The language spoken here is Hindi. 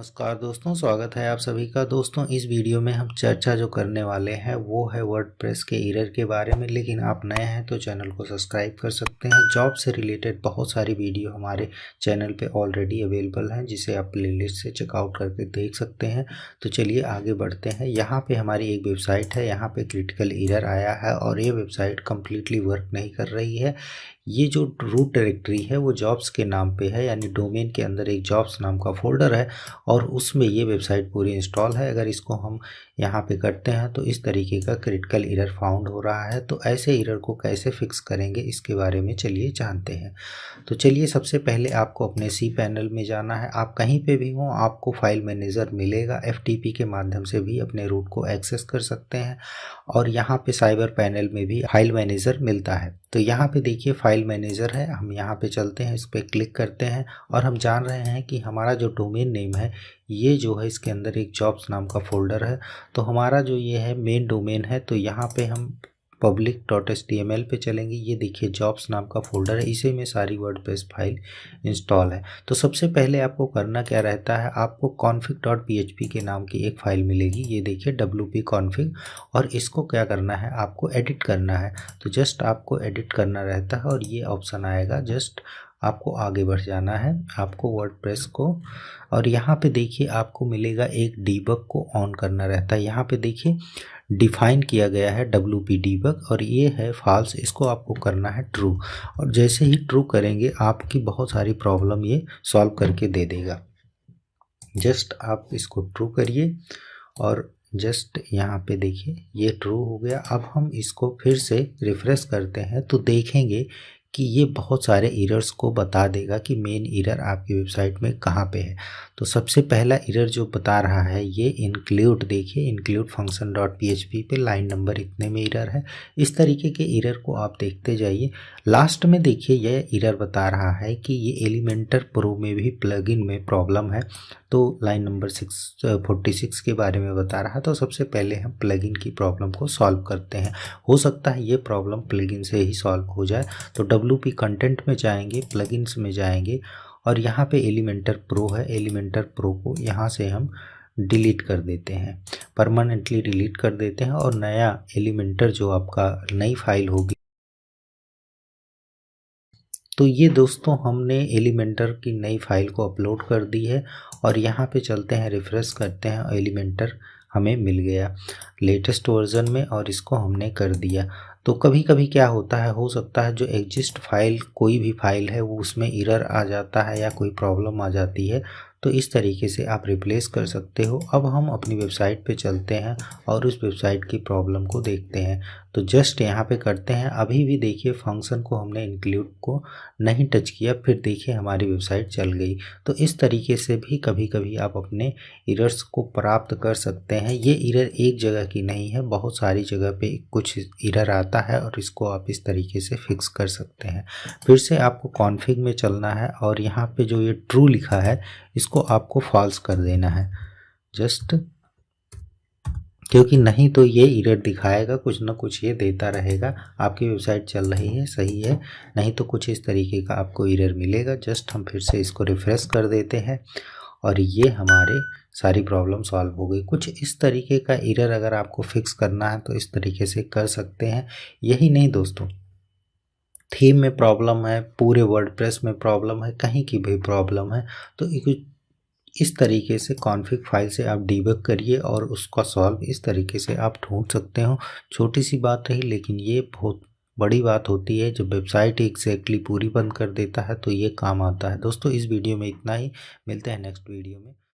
नमस्कार दोस्तों, स्वागत है आप सभी का। दोस्तों इस वीडियो में हम चर्चा जो करने वाले हैं वो है वर्डप्रेस के एरर के बारे में। लेकिन आप नए हैं तो चैनल को सब्सक्राइब कर सकते हैं। जॉब से रिलेटेड बहुत सारी वीडियो हमारे चैनल पे ऑलरेडी अवेलेबल हैं, जिसे आप प्लेलिस्ट से चेकआउट करके देख सकते हैं। तो चलिए आगे बढ़ते हैं। यहाँ पे हमारी एक वेबसाइट है, यहाँ पे क्रिटिकल एरर आया है और ये वेबसाइट कम्प्लीटली वर्क नहीं कर रही है। ये जो रूट डायरेक्टरी है वो जॉब्स के नाम पे है, यानी डोमेन के अंदर एक जॉब्स नाम का फोल्डर है और उसमें ये वेबसाइट पूरी इंस्टॉल है। अगर इसको हम यहाँ पे करते हैं तो इस तरीके का क्रिटिकल एरर फाउंड हो रहा है। तो ऐसे एरर को कैसे फिक्स करेंगे इसके बारे में चलिए जानते हैं। तो चलिए सबसे पहले आपको अपने सी पैनल में जाना है। आप कहीं पे भी हो आपको फाइल मैनेजर मिलेगा। FTP के माध्यम से भी अपने रूट को एक्सेस कर सकते हैं और यहाँ पे साइबर पैनल में भी फाइल मैनेजर मिलता है। तो यहाँ पे देखिए फाइल मैनेजर है, हम यहाँ पे चलते हैं, इस पर क्लिक करते हैं और हम जान रहे हैं कि हमारा जो डोमेन नेम है ये जो है इसके अंदर एक जॉब्स नाम का फोल्डर है। तो हमारा जो ये है मेन डोमेन है, तो यहाँ पे हम public.html पे चलेंगे। ये देखिए जॉब्स नाम का फोल्डर है, इसी में सारी वर्डप्रेस फाइल इंस्टॉल है। तो सबसे पहले आपको करना क्या रहता है, आपको config.php के नाम की एक फ़ाइल मिलेगी। ये देखिए wp config, और इसको क्या करना है, आपको एडिट करना है। तो जस्ट आपको एडिट करना रहता है और ये ऑप्शन आएगा, जस्ट आपको आगे बढ़ जाना है आपको वर्डप्रेस को। और यहाँ पे देखिए आपको मिलेगा एक डीबग को ऑन करना रहता है। यहाँ पे देखिए डिफाइन किया गया है WP डीबग और ये है फॉल्स, इसको आपको करना है ट्रू। और जैसे ही ट्रू करेंगे आपकी बहुत सारी प्रॉब्लम ये सॉल्व करके दे देगा। जस्ट आप इसको ट्रू करिए और जस्ट यहाँ पे देखिए ये ट्रू हो गया। अब हम इसको फिर से रिफ्रेश करते हैं तो देखेंगे कि ये बहुत सारे एरर्स को बता देगा कि मेन एरर आपकी वेबसाइट में कहाँ पे है। तो सबसे पहला एरर जो बता रहा है ये इंक्लूड, देखिए इंक्लूड फंक्शन डॉट PHP पे लाइन नंबर इतने में एरर है। इस तरीके के एरर को आप देखते जाइए। लास्ट में देखिए यह एरर बता रहा है कि ये एलिमेंटर प्रो में भी प्लगइन में प्रॉब्लम है। तो लाइन नंबर 46 के बारे में बता रहा है। तो सबसे पहले हम प्लगइन की प्रॉब्लम को सॉल्व करते हैं। हो सकता है ये प्रॉब्लम प्लगइन से ही सॉल्व हो जाए। तो WP कंटेंट में जाएंगे, प्लगइन्स में जाएंगे और यहाँ पे एलिमेंटर प्रो है। एलिमेंटर प्रो को यहाँ से हम डिलीट कर देते हैं, परमानेंटली डिलीट कर देते हैं और नया एलिमेंटर जो आपका नई फाइल होगी। तो ये दोस्तों हमने एलिमेंटर की नई फाइल को अपलोड कर दी है और यहाँ पे चलते हैं, रिफ्रेश करते हैं, एलिमेंटर हमें मिल गया लेटेस्ट वर्जन में और इसको हमने कर दिया। तो कभी कभी क्या होता है, हो सकता है जो एग्जिस्ट फाइल कोई भी फाइल है वो उसमें एरर आ जाता है या कोई प्रॉब्लम आ जाती है। तो इस तरीके से आप रिप्लेस कर सकते हो। अब हम अपनी वेबसाइट पे चलते हैं और उस वेबसाइट की प्रॉब्लम को देखते हैं। तो जस्ट यहाँ पे करते हैं, अभी भी देखिए फंक्शन को हमने इंक्लूड को नहीं टच किया, फिर देखिए हमारी वेबसाइट चल गई। तो इस तरीके से भी कभी कभी आप अपने एरर्स को प्राप्त कर सकते हैं। ये एरर एक जगह की नहीं है, बहुत सारी जगह पे कुछ एरर आता है और इसको आप इस तरीके से फिक्स कर सकते हैं। फिर से आपको कॉन्फ़िग में चलना है और यहाँ पे जो ये ट्रू लिखा है इसको आपको फॉल्स कर देना है, जस्ट क्योंकि नहीं तो ये एरर दिखाएगा, कुछ ना कुछ ये देता रहेगा आपकी वेबसाइट चल रही है, सही है, नहीं तो कुछ इस तरीके का आपको एरर मिलेगा। जस्ट हम फिर से इसको रिफ्रेश कर देते हैं और ये हमारे सारी प्रॉब्लम सॉल्व हो गई। कुछ इस तरीके का एरर अगर आपको फिक्स करना है तो इस तरीके से कर सकते हैं। यही नहीं दोस्तों, थीम में प्रॉब्लम है, पूरे वर्डप्रेस में प्रॉब्लम है, कहीं की भी प्रॉब्लम है, तो इस तरीके से कॉन्फ़िग फाइल से आप डीबग करिए और उसका सॉल्व इस तरीके से आप ढूंढ सकते हो। छोटी सी बात रही लेकिन ये बहुत बड़ी बात होती है। जब वेबसाइट एग्जैक्टली पूरी बंद कर देता है तो ये काम आता है। दोस्तों इस वीडियो में इतना ही, मिलते हैं नेक्स्ट वीडियो में।